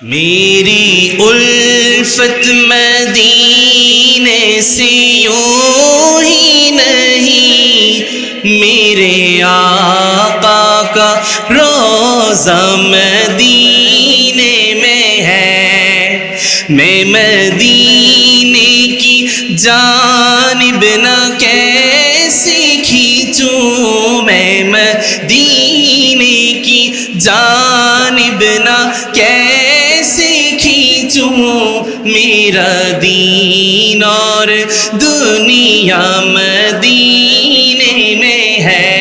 میری الفت مدینے سے یوں ہی نہیں، میرے آقا کا روضہ مدینے میں ہے۔ میں مدینے کی جانب نہ کیسے کھینچوں، میں مدینے کی جانب نہ کیسے کھینچوں، میرا دین اور دنیا مدینے میں ہے۔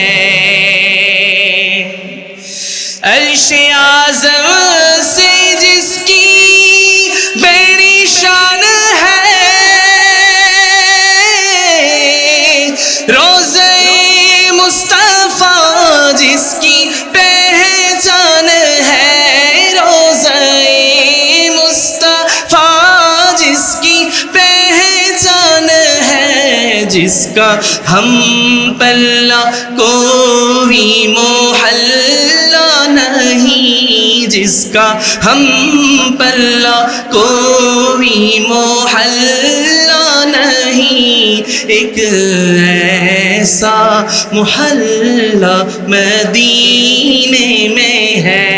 عرش اعظم سے جس کی بڑی شان ہے، روضہ مصطفیٰ جس کی پہچان ہے، روضہ مصطفیٰ جس کی پہچان ہے، جس کا ہم پلہ کوئی محلہ نہیں، جس کا ہم پلہ کوئی محلہ نہیں، ایک ایسا محلہ مدینے میں ہے۔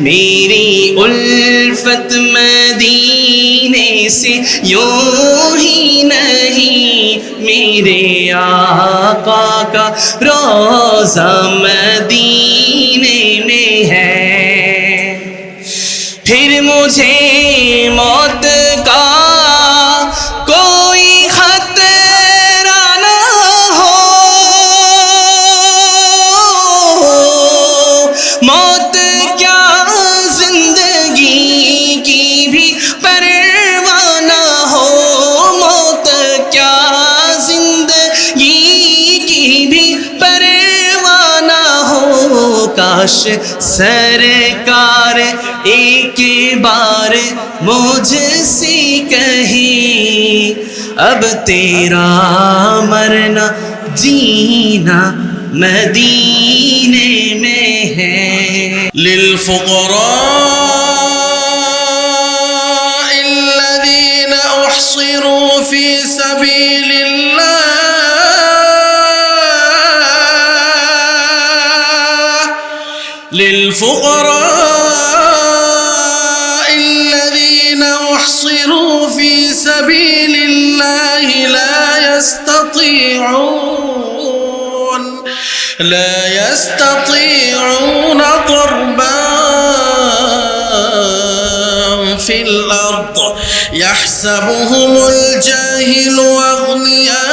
میری الفت مدینے سے یوں ہی نہیں، میرے آقا کا روضہ مدینے میں ہے۔ پھر مجھے موت کا کوئی خطرہ نہ ہو، موت کیا زندگی کی بھی پرواہ نہ ہو، موت کیا زندگی کی بھی پرواہ نہ ہو، کاش سرکار ایک بار مجھ سے کہیں، اب تیرا مرنا جینا مدینے میں ہے۔ للفقراء الذين احصروا في سبيل الله، للفقراء الذين احصروا في سبيل الله لا يستطيعون ضربا في الأرض، يحسبهم الجاهل أغنياء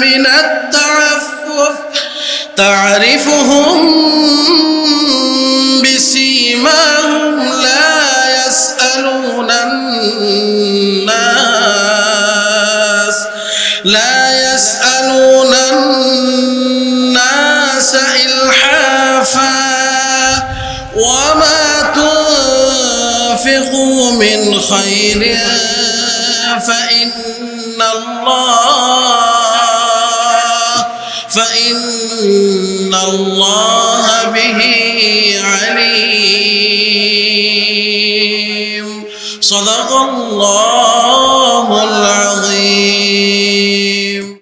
من التعفف، تعرفهم بسيماهم لا يسألون الناس إلحافا، وما تنفقوا من خير فإن الله به عليم۔